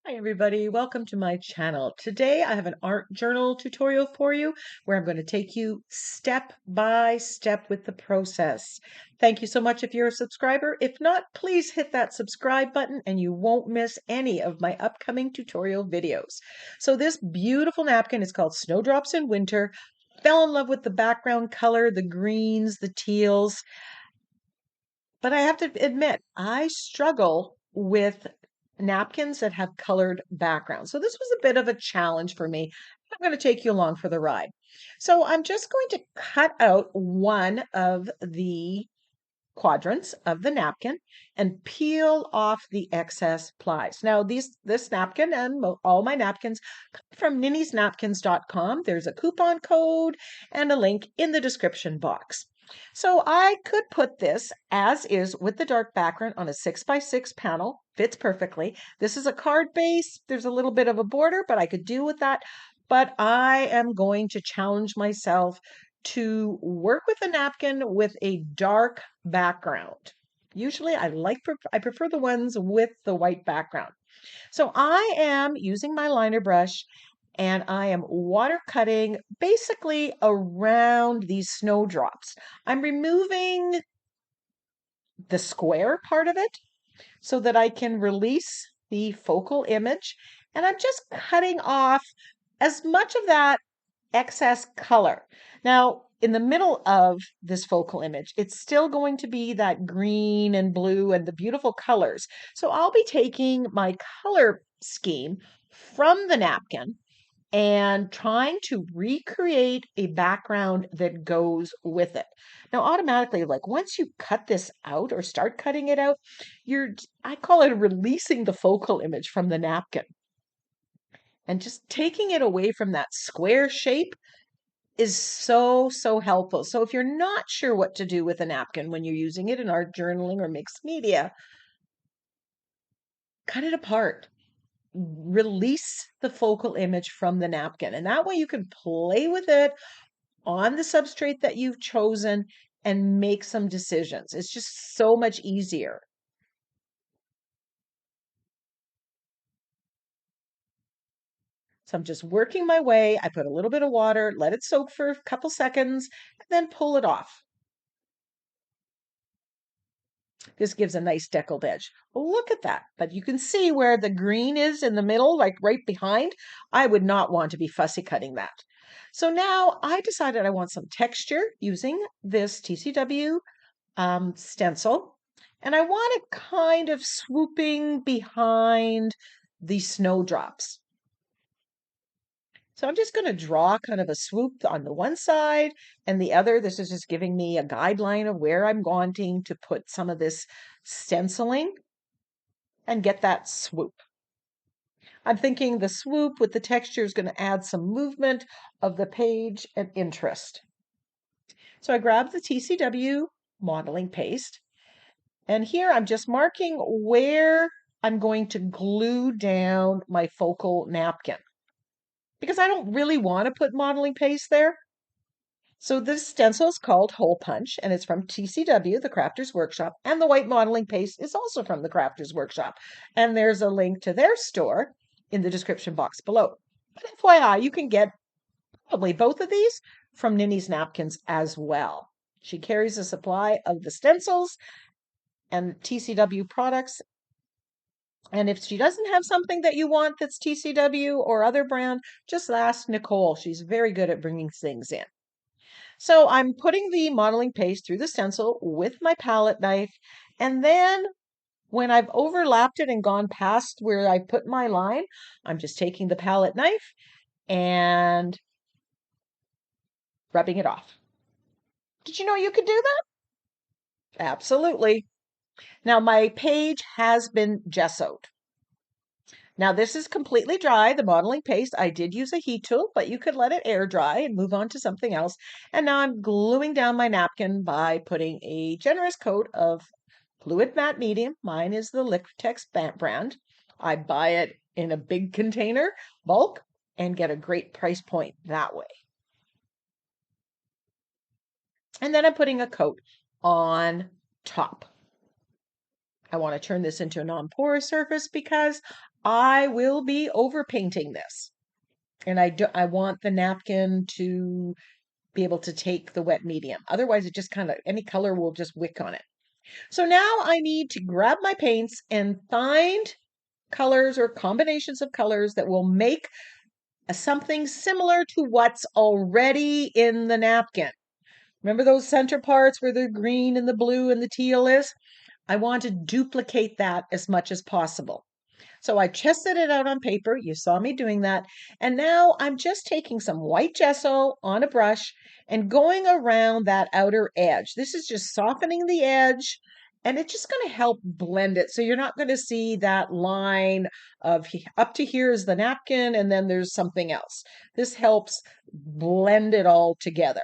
Hi everybody, welcome to my channel. Today I have an art journal tutorial for you where I'm going to take you step by step with the process. Thank you so much if you're a subscriber. If not, please hit that subscribe button and you won't miss any of my upcoming tutorial videos. So this beautiful napkin is called Snowdrops in Winter. Fell in love with the background color, the greens, the teals. But I have to admit, I struggle with napkins that have colored backgrounds. So this was a bit of a challenge for me. I'm going to take you along for the ride. So I'm just going to cut out one of the quadrants of the napkin and peel off the excess plies. Now this napkin and all my napkins come from NINNYSNAPKINS.com. There's a coupon code and a link in the description box. So I could put this as is with the dark background on a 6x6 panel. Fits perfectly. This is a card base. There's a little bit of a border, but I could do with that. But I am going to challenge myself to work with a napkin with a dark background. Usually I prefer the ones with the white background. So I am using my liner brush and I am water cutting basically around these snowdrops. I'm removing the square part of it so that I can release the focal image. And I'm just cutting off as much of that excess color. Now, in the middle of this focal image, it's still going to be that green and blue and the beautiful colors. So I'll be taking my color scheme from the napkin and trying to recreate a background that goes with it. Now, automatically, like once you cut this out or start cutting it out, I call it releasing the focal image from the napkin and just taking it away from that square shape is so helpful. So if you're not sure what to do with a napkin when you're using it in art journaling or mixed media, cut it apart. Release the focal image from the napkin. And that way you can play with it on the substrate that you've chosen and make some decisions. It's just so much easier. So I'm just working my way. I put a little bit of water, let it soak for a couple seconds, and then pull it off. This gives a nice deckled edge. Look at that. But you can see where the green is in the middle, like right behind. I would not want to be fussy cutting that. So now I decided I want some texture using this TCW stencil. And I want it kind of swooping behind the snowdrops. So I'm just going to draw kind of a swoop on the one side and the other. This is just giving me a guideline of where I'm wanting to put some of this stenciling and get that swoop. I'm thinking the swoop with the texture is going to add some movement of the page and interest. So I grabbed the TCW modeling paste, and here I'm just marking where I'm going to glue down my focal napkin because I don't really want to put modeling paste there. So this stencil is called Hole Punch, and it's from TCW, the Crafters Workshop, and the white modeling paste is also from the Crafters Workshop. And there's a link to their store in the description box below. But FYI, you can get probably both of these from Ninny's Napkins as well. She carries a supply of the stencils and TCW products. And if she doesn't have something that you want that's TCW or other brand, just ask Nicole. She's very good at bringing things in. So I'm putting the modeling paste through the stencil with my palette knife. And then when I've overlapped it and gone past where I put my line, I'm just taking the palette knife and rubbing it off. Did you know you could do that? Absolutely. Now my page has been gessoed. Now this is completely dry, the modeling paste. I did use a heat tool, but you could let it air dry and move on to something else. And now I'm gluing down my napkin by putting a generous coat of fluid matte medium. Mine is the Liquitex brand. I buy it in a big container, bulk, and get a great price point that way. And then I'm putting a coat on top. I want to turn this into a non-porous surface because I will be overpainting this. And I want the napkin to be able to take the wet medium. Otherwise, it just kind of, any color will just wick on it. So now I need to grab my paints and find colors or combinations of colors that will make something similar to what's already in the napkin. Remember those center parts where the green and the blue and the teal is? I want to duplicate that as much as possible. So I tested it out on paper. You saw me doing that. And now I'm just taking some white gesso on a brush and going around that outer edge. This is just softening the edge, and it's just going to help blend it. So you're not going to see that line of up to here is the napkin and then there's something else. This helps blend it all together.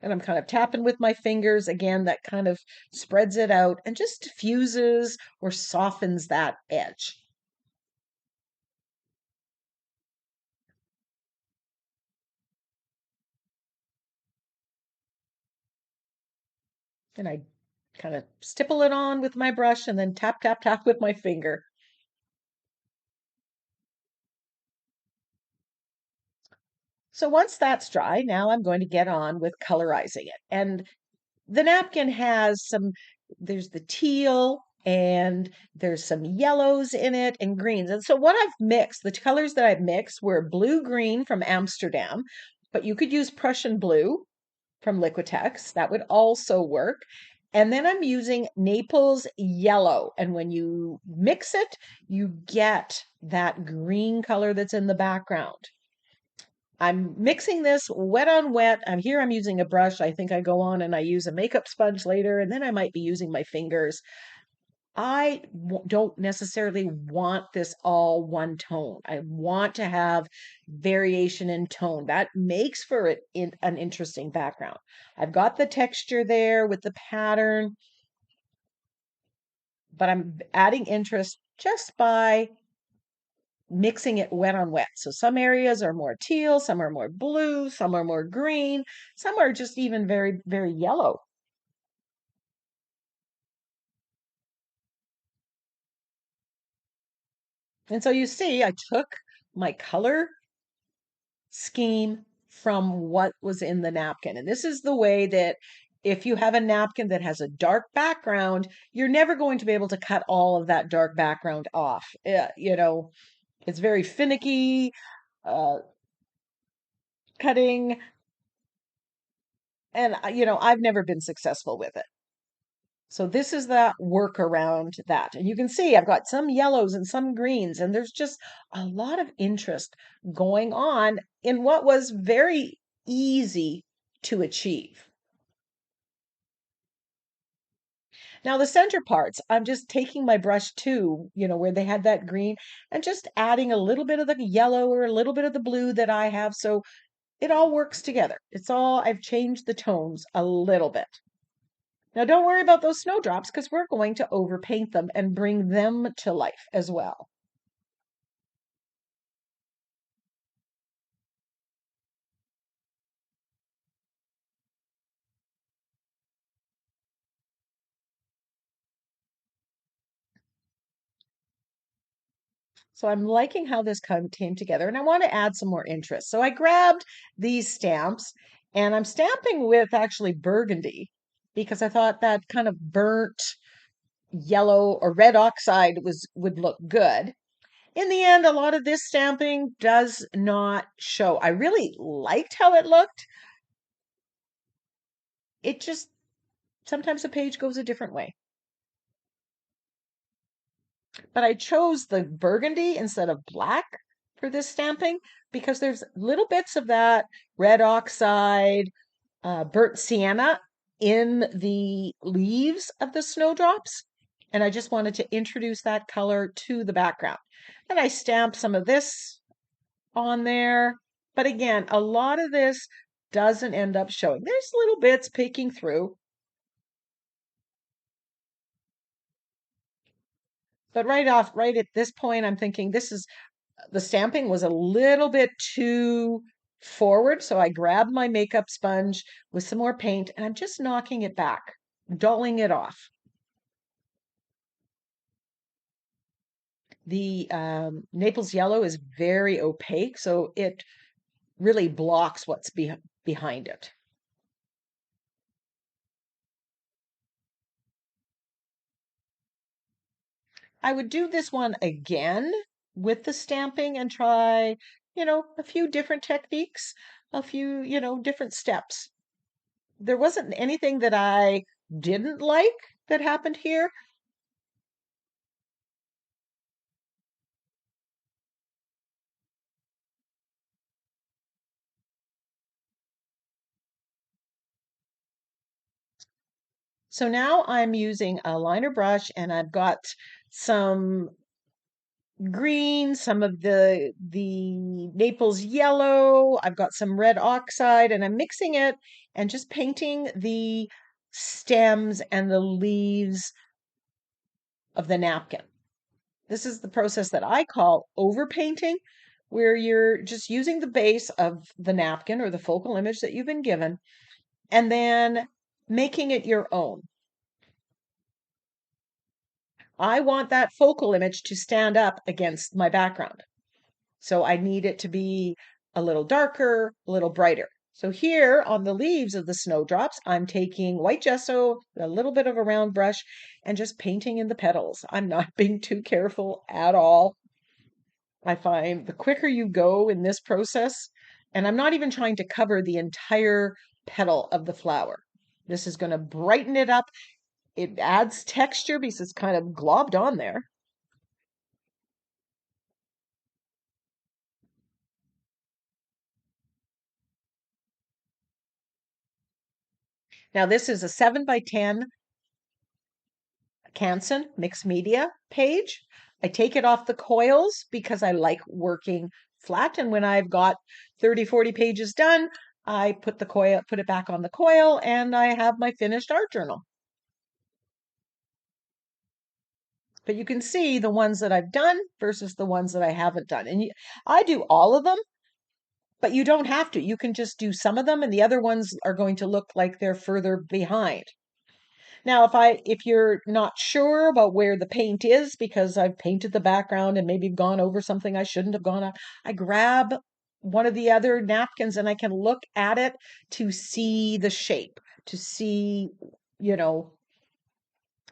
And I'm kind of tapping with my fingers. Again, that kind of spreads it out and just diffuses or softens that edge. And I kind of stipple it on with my brush and then tap, tap, tap with my finger. So once that's dry, now I'm going to get on with colorizing it. And the napkin has there's the teal and there's some yellows in it and greens. And so what I've mixed, the colors that I've mixed were blue green from Amsterdam, but you could use Prussian blue from Liquitex. That would also work. And then I'm using Naples yellow. And when you mix it, you get that green color that's in the background. I'm mixing this wet on wet. I'm using a brush. I think I go on and I use a makeup sponge later, and then I might be using my fingers. Don't necessarily want this all one tone. I want to have variation in tone. That makes for an interesting background. I've got the texture there with the pattern, but I'm adding interest just by mixing it wet on wet. So some areas are more teal, some are more blue, some are more green, some are just even very, very yellow. And so you see, I took my color scheme from what was in the napkin. And this is the way that if you have a napkin that has a dark background, you're never going to be able to cut all of that dark background off. It's very finicky uh, cutting, and I've never been successful with it. So this is the work around that. And you can see I've got some yellows and some greens, and there's just a lot of interest going on in what was very easy to achieve. Now the center parts, I'm just taking my brush too, where they had that green, and just adding a little bit of the yellow or a little bit of the blue that I have. So it all works together. I've changed the tones a little bit. Now, don't worry about those snowdrops because we're going to overpaint them and bring them to life as well. So I'm liking how this came together, and I want to add some more interest. So I grabbed these stamps, and I'm stamping with actually burgundy because I thought that kind of burnt yellow or red oxide would look good. In the end, a lot of this stamping does not show. I really liked how it looked. It just sometimes the page goes a different way. But I chose the burgundy instead of black for this stamping because there's little bits of that red oxide, burnt sienna in the leaves of the snowdrops. And I just wanted to introduce that color to the background. And I stamped some of this on there. But again, a lot of this doesn't end up showing. There's little bits peeking through. But right at this point, I'm thinking the stamping was a little bit too forward. So I grabbed my makeup sponge with some more paint and I'm just knocking it back, dulling it off. The Naples yellow is very opaque, so it really blocks what's behind it. I would do this one again with the stamping and try, a few different techniques, a few, different steps. There wasn't anything that I didn't like that happened here. So now I'm using a liner brush and I've got some green, some of the Naples yellow. I've got some red oxide and I'm mixing it and just painting the stems and the leaves of the napkin. This is the process that I call overpainting, where you're just using the base of the napkin or the focal image that you've been given and then making it your own. I want that focal image to stand up against my background. So I need it to be a little darker, a little brighter. So here on the leaves of the snowdrops, I'm taking white gesso, a little bit of a round brush, and just painting in the petals. I'm not being too careful at all. I find the quicker you go in this process, and I'm not even trying to cover the entire petal of the flower. This is going to brighten it up. It adds texture because it's kind of globbed on there. Now, this is a 7 by 10 Canson mixed media page. I take it off the coils because I like working flat. And when I've got 30, 40 pages done, I put it back on the coil and I have my finished art journal. But you can see the ones that I've done versus the ones that I haven't done. And I do all of them, but you don't have to. You can just do some of them and the other ones are going to look like they're further behind. Now, if you're not sure about where the paint is because I've painted the background and maybe gone over something I shouldn't have gone on, I grab one of the other napkins and I can look at it to see the shape, to see, you know,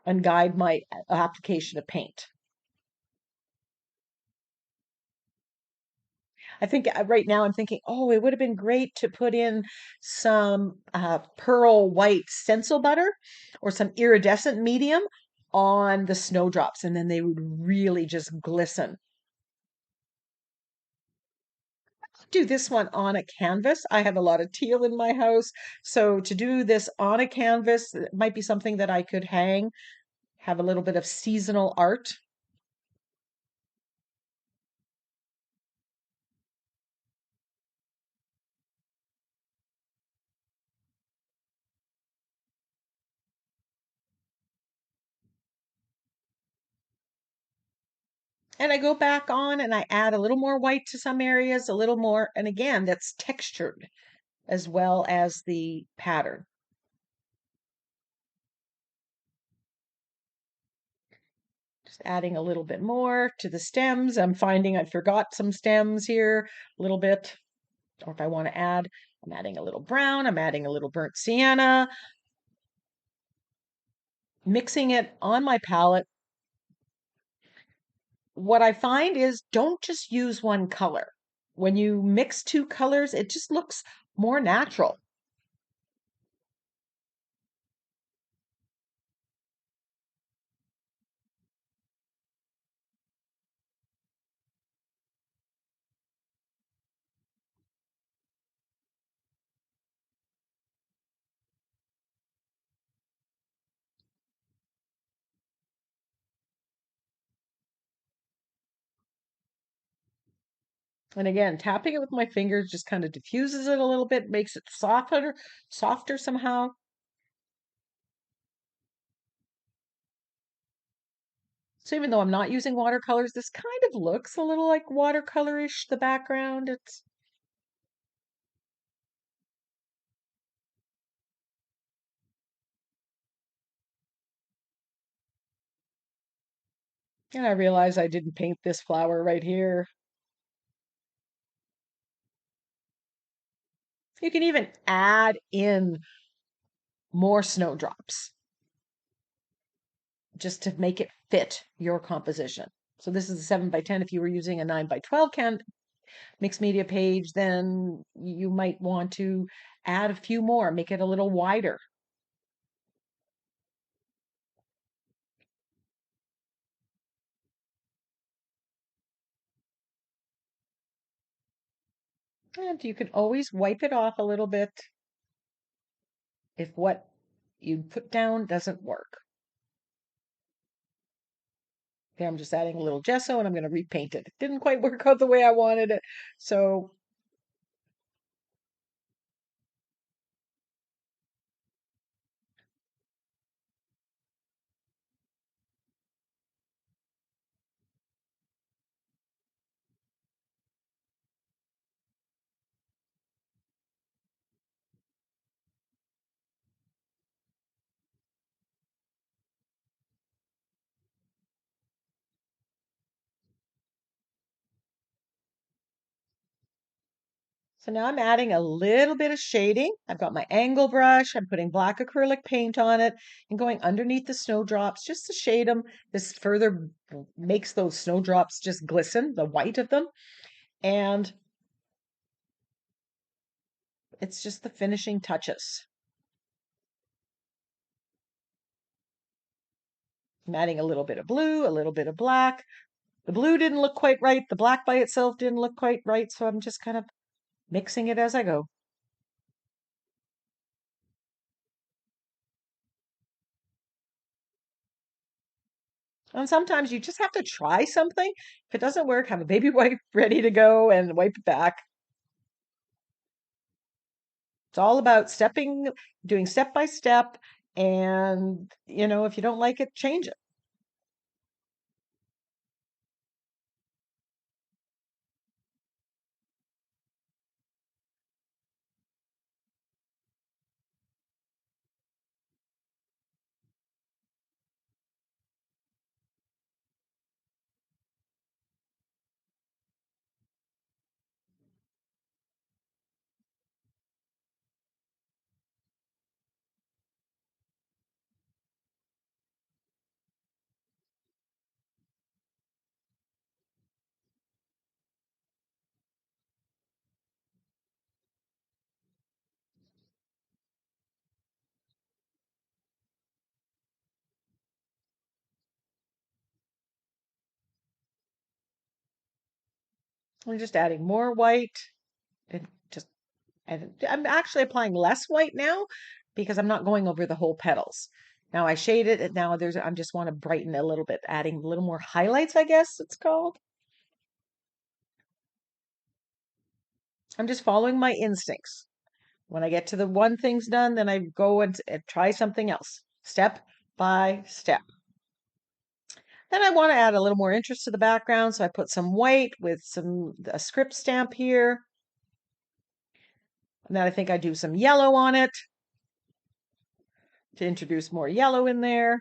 and guide my application of paint. I think right now I'm thinking, oh, it would have been great to put in some pearl white stencil butter or some iridescent medium on the snowdrops, and then they would really just glisten. Do this one on a canvas. I have a lot of teal in my house, so to do this on a canvas, it might be something that I could hang, have a little bit of seasonal art. And I go back on and I add a little more white to some areas, a little more, and again, that's textured as well as the pattern. Just adding a little bit more to the stems. I'm finding I forgot some stems here a little bit. Or if I want to add, I'm adding a little brown, I'm adding a little burnt sienna, mixing it on my palette. What I find is don't just use one color. When you mix two colors, it just looks more natural. And again, tapping it with my fingers just kind of diffuses it a little bit, makes it softer somehow. So even though I'm not using watercolors, this kind of looks a little like watercolorish, the background. It's And I realize I didn't paint this flower right here. You can even add in more snowdrops just to make it fit your composition. So this is a 7 by 10. If you were using a 9 by 12 mixed media page, then you might want to add a few more, make it a little wider. And you can always wipe it off a little bit if what you put down doesn't work. Okay, I'm just adding a little gesso and I'm going to repaint it. It didn't quite work out the way I wanted it. So now I'm adding a little bit of shading. I've got my angle brush. I'm putting black acrylic paint on it and going underneath the snowdrops just to shade them. This further makes those snowdrops just glisten, the white of them. And it's just the finishing touches. I'm adding a little bit of blue, a little bit of black. The blue didn't look quite right. The black by itself didn't look quite right. So I'm just kind of mixing it as I go. And sometimes you just have to try something. If it doesn't work, have a baby wipe ready to go and wipe it back. It's all about doing step by step. And, if you don't like it, change it. I'm just adding more white and I'm actually applying less white now because I'm not going over the whole petals. Now I shade it and now I just want to brighten it a little bit, adding a little more highlights, I guess it's called. I'm just following my instincts. When I get to the one thing's done, then I go and try something else, step by step. Then I want to add a little more interest to the background, so I put some white with a script stamp here. And then I think I do some yellow on it to introduce more yellow in there.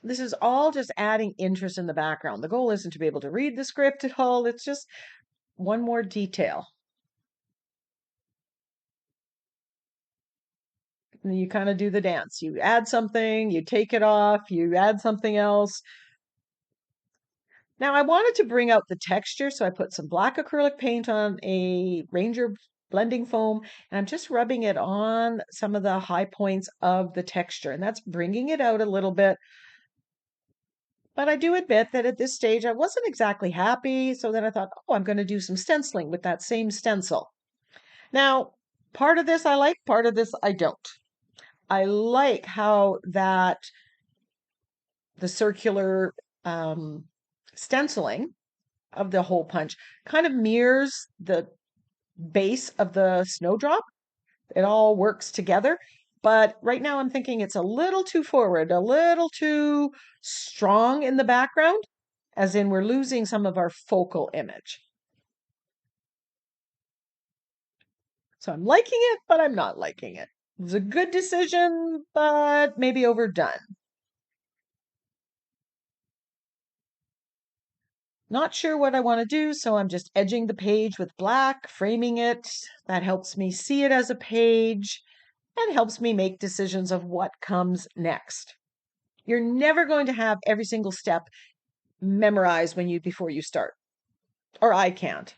This is all just adding interest in the background. The goal isn't to be able to read the script at all. It's just one more detail. And then you kind of do the dance. You add something, you take it off, you add something else. Now I wanted to bring out the texture, so I put some black acrylic paint on a Ranger blending foam, and I'm just rubbing it on some of the high points of the texture, and that's bringing it out a little bit. But I do admit that at this stage I wasn't exactly happy, so then I thought, oh, I'm going to do some stenciling with that same stencil. Now, part of this I like, part of this I don't. I like how the circular stenciling of the hole punch kind of mirrors the base of the snowdrop. It all works together. But right now I'm thinking it's a little too forward, a little too strong in the background, as in we're losing some of our focal image. So I'm liking it, but I'm not liking it. It was a good decision, but maybe overdone. Not sure what I want to do, so I'm just edging the page with black, framing it. That helps me see it as a page and helps me make decisions of what comes next. You're never going to have every single step memorized before you start, or I can't.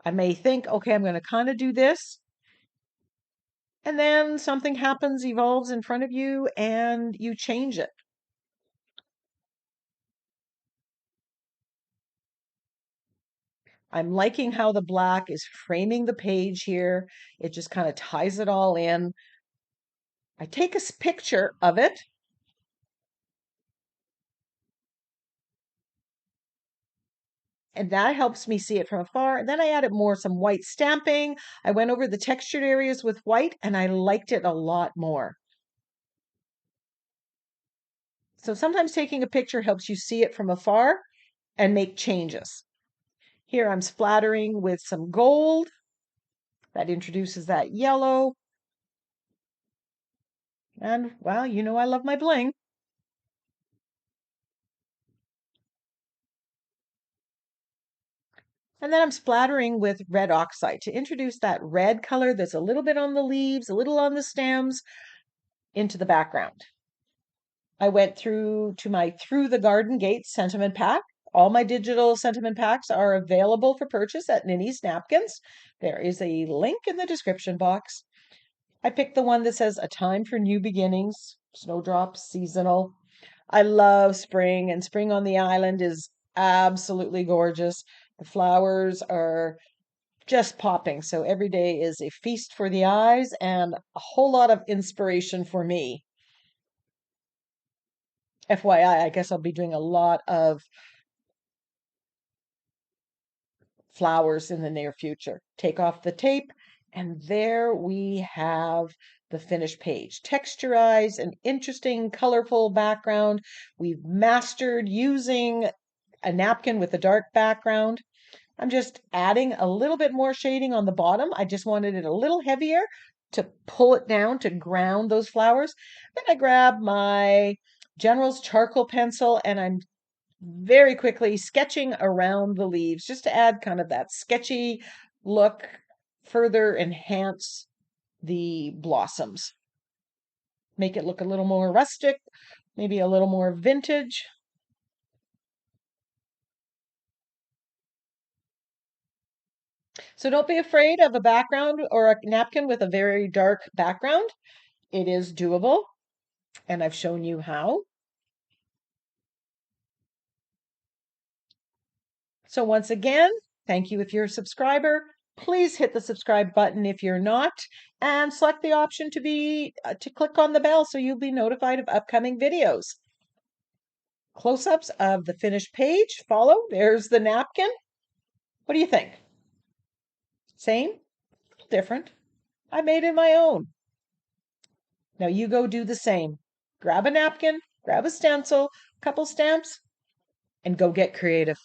I may think, okay, I'm going to kind of do this, and then something happens, evolves in front of you, and you change it. I'm liking how the black is framing the page here. It just kind of ties it all in. I take a picture of it. And that helps me see it from afar. And then I added some white stamping. I went over the textured areas with white and I liked it a lot more. So sometimes taking a picture helps you see it from afar and make changes. Here I'm splattering with some gold. That introduces that yellow. And, well, you know I love my bling. And then I'm splattering with red oxide to introduce that red color that's a little bit on the leaves, a little on the stems, into the background. I went through to my Through the Garden Gate sentiment pack. All my digital sentiment packs are available for purchase at Ninny's Napkins. There is a link in the description box. I picked the one that says A Time for New Beginnings, snowdrops, seasonal. I love spring, and spring on the island is absolutely gorgeous. The flowers are just popping, so every day is a feast for the eyes and a whole lot of inspiration for me. FYI, I guess I'll be doing a lot of flowers in the near future. Take off the tape, and there we have the finished page. Texturized, an interesting, colorful background. We've mastered using a napkin with a dark background. I'm just adding a little bit more shading on the bottom. I just wanted it a little heavier to pull it down to ground those flowers. Then I grab my General's charcoal pencil and I'm very quickly sketching around the leaves just to add kind of that sketchy look, further enhance the blossoms. Make it look a little more rustic, maybe a little more vintage. So don't be afraid of a background or a napkin with a very dark background. It is doable, and I've shown you how. So once again, thank you if you're a subscriber. Please hit the subscribe button if you're not, and select the option to click on the bell so you'll be notified of upcoming videos. Close-ups of the finished page follow. There's the napkin. What do you think? Same? Different? I made it my own. Now you go do the same. Grab a napkin, grab a stencil, couple stamps, and go get creative.